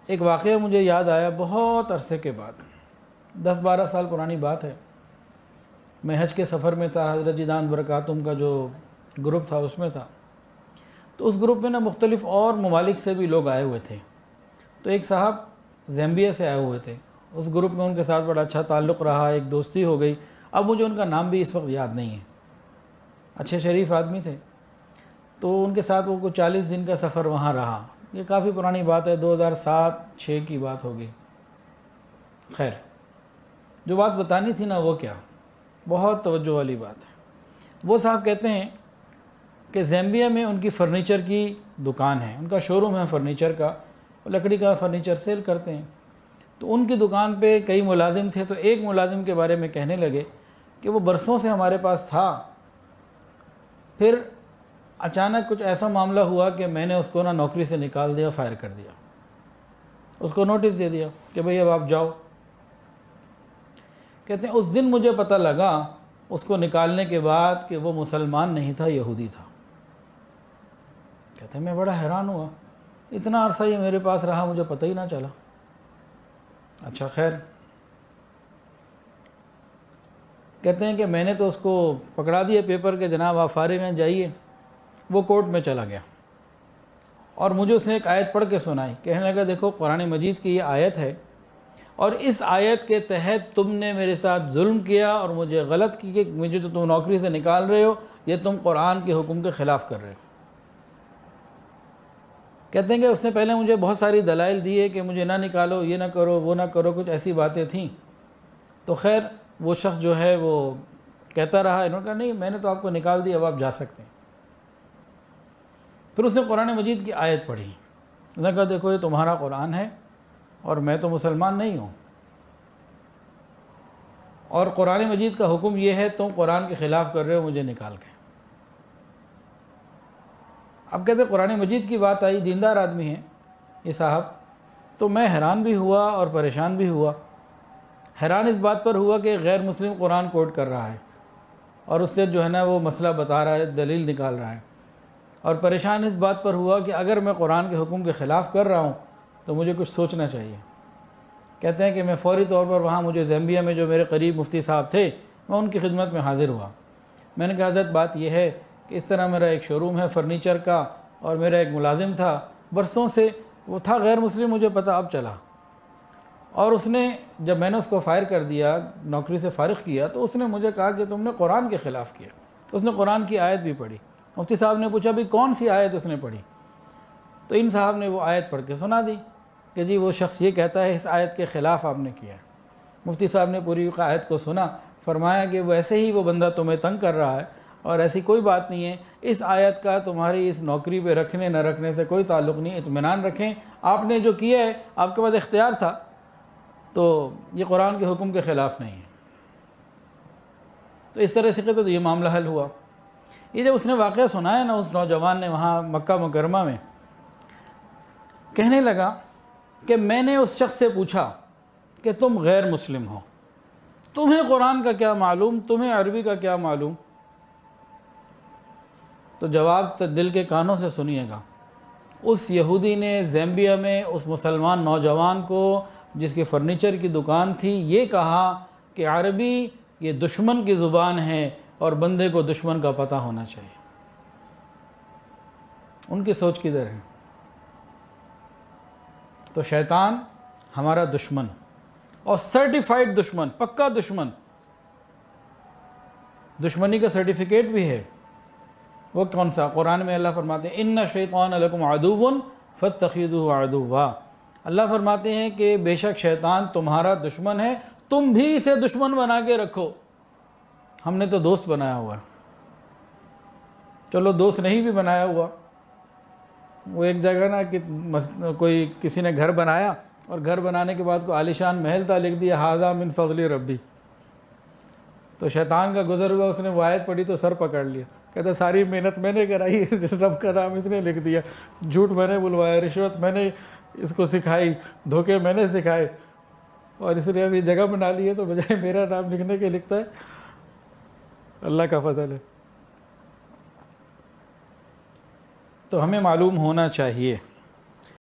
ایک واقعہ مجھے یاد آیا بہت عرصے کے بعد، 10-12 سال پرانی بات ہے۔ میں حج کے سفر میں تھا، حضرت جیدان برکاتہم کا جو گروپ تھا اس میں تھا۔ تو اس گروپ میں نا مختلف اور ممالک سے بھی لوگ آئے ہوئے تھے۔ تو ایک صاحب زیمبیا سے آئے ہوئے تھے، اس گروپ میں ان کے ساتھ بڑا اچھا تعلق رہا، ایک دوستی ہو گئی۔ اب مجھے ان کا نام بھی اس وقت یاد نہیں ہے، اچھے شریف آدمی تھے۔ تو ان کے ساتھ وہ کچھ 40 دن کا سفر وہاں رہا۔ یہ کافی پرانی بات ہے، 2007-06 کی بات ہوگی۔ خیر، جو بات بتانی تھی نا وہ کیا، بہت توجہ والی بات ہے۔ وہ صاحب کہتے ہیں کہ زیمبیا میں ان کی فرنیچر کی دکان ہے، ان کا شو روم ہے فرنیچر کا، لکڑی کا فرنیچر سیل کرتے ہیں۔ تو ان کی دکان پہ کئی ملازم تھے، تو ایک ملازم کے بارے میں کہنے لگے کہ وہ برسوں سے ہمارے پاس تھا، پھر اچانک کچھ ایسا معاملہ ہوا کہ میں نے اس کو نوکری سے نکال دیا، فائر کر دیا، اس کو نوٹس دے دیا کہ بھئی اب آپ جاؤ۔ کہتے ہیں اس دن مجھے پتہ لگا اس کو نکالنے کے بعد کہ وہ مسلمان نہیں تھا، یہودی تھا۔ کہتے ہیں میں بڑا حیران ہوا، اتنا عرصہ یہ میرے پاس رہا، مجھے پتہ ہی نہ چلا۔ اچھا خیر، کہتے ہیں کہ میں نے تو اس کو پکڑا دیا پیپر کہ جناب آپ فارغ ہیں، جائیے۔ وہ کورٹ میں چلا گیا اور مجھے اس نے ایک آیت پڑھ کے سنائی۔ کہنے لگا دیکھو قرآن مجید کی یہ آیت ہے، اور اس آیت کے تحت تم نے میرے ساتھ ظلم کیا اور مجھے غلط کی کہ مجھے تو تم نوکری سے نکال رہے ہو، یہ تم قرآن کے حکم کے خلاف کر رہے ہو۔ کہتے ہیں کہ اس نے پہلے مجھے بہت ساری دلائل دیے کہ مجھے نہ نکالو، یہ نہ کرو، وہ نہ کرو، کچھ ایسی باتیں تھیں۔ تو خیر وہ شخص جو ہے وہ کہتا رہا، انہوں نے کہا نہیں میں نے تو آپ کو نکال دیا، اب آپ جا سکتے ہیں۔ پھر اس نے قرآن مجید کی آیت پڑھی، اس نے کہا دیکھو یہ تمہارا قرآن ہے اور میں تو مسلمان نہیں ہوں، اور قرآن مجید کا حکم یہ ہے تم قرآن کے خلاف کر رہے ہو، مجھے نکال کے۔ اب کہتے قرآن مجید کی بات آئی، دیندار آدمی ہیں یہ صاحب، تو میں حیران بھی ہوا اور پریشان بھی ہوا۔ حیران اس بات پر ہوا کہ غیر مسلم قرآن کوٹ کر رہا ہے اور اس سے جو ہے نا وہ مسئلہ بتا رہا ہے، دلیل نکال رہا ہے، اور پریشان اس بات پر ہوا کہ اگر میں قرآن کے حکم کے خلاف کر رہا ہوں تو مجھے کچھ سوچنا چاہیے۔ کہتے ہیں کہ میں فوری طور پر وہاں مجھے زیمبیا میں جو میرے قریب مفتی صاحب تھے، میں ان کی خدمت میں حاضر ہوا۔ میں نے کہا حضرت بات یہ ہے کہ اس طرح میرا ایک شو روم ہے فرنیچر کا، اور میرا ایک ملازم تھا برسوں سے، وہ تھا غیر مسلم، مجھے پتہ اب چلا، اور اس نے جب میں نے اس کو فائر کر دیا، نوکری سے فارغ کیا، تو اس نے مجھے کہا کہ تم نے قرآن کے خلاف کیا۔ اس نے قرآن کی آیت بھی پڑھی۔ مفتی صاحب نے پوچھا بھی کون سی آیت اس نے پڑھی؟ تو ان صاحب نے وہ آیت پڑھ کے سنا دی کہ جی وہ شخص یہ کہتا ہے اس آیت کے خلاف آپ نے کیا ہے۔ مفتی صاحب نے پوری آیت کو سنا، فرمایا کہ ویسے ہی وہ بندہ تمہیں تنگ کر رہا ہے اور ایسی کوئی بات نہیں ہے، اس آیت کا تمہاری اس نوکری پہ رکھنے نہ رکھنے سے کوئی تعلق نہیں، اطمینان رکھیں، آپ نے جو کیا ہے آپ کے پاس اختیار تھا، تو یہ قرآن کے حکم کے خلاف نہیں ہے۔ تو اس طرح سے تو یہ معاملہ حل ہوا۔ یہ جب اس نے واقعہ سنایا نا، اس نوجوان نے وہاں مکہ مکرمہ میں، کہنے لگا کہ میں نے اس شخص سے پوچھا کہ تم غیر مسلم ہو، تمہیں قرآن کا کیا معلوم، تمہیں عربی کا کیا معلوم؟ تو جواب دل کے کانوں سے سنیے گا۔ اس یہودی نے زیمبیا میں اس مسلمان نوجوان کو جس کی فرنیچر کی دکان تھی یہ کہا کہ عربی یہ دشمن کی زبان ہے اور بندے کو دشمن کا پتہ ہونا چاہیے۔ ان کی سوچ کدھر ہے؟ تو شیطان ہمارا دشمن، اور سرٹیفائڈ دشمن، پکا دشمن، دشمنی کا سرٹیفکیٹ بھی ہے۔ وہ کون سا؟ قرآن میں اللہ فرماتے ہیں ان الشیطان لکم عدو فاتخذوہ عدوا۔ اللہ فرماتے ہیں کہ بے شک شیطان تمہارا دشمن ہے، تم بھی اسے دشمن بنا کے رکھو۔ ہم نے تو دوست بنایا ہوا ہے، چلو دوست نہیں بھی بنایا ہوا، وہ ایک جگہ نا کہ کوئی کسی نے گھر بنایا اور گھر بنانے کے بعد کوئی عالیشان محل تھا، لکھ دیا ھذا من فضل ربی۔ تو شیطان کا گزر ہوا، اس نے وہ آیت پڑھی تو سر پکڑ لیا، کہتا ساری محنت میں نے کرائی، رب کا نام اس نے لکھ دیا، جھوٹ میں نے بلوایا، رشوت میں نے اس کو سکھائی، دھوکے میں نے سکھائے، اور اس نے ابھی جگہ بنا لی ہے تو بجائے میرا نام لکھنے کے لکھتا ہے۔ اللہ کا فضل ہے۔ تو ہمیں معلوم ہونا چاہیے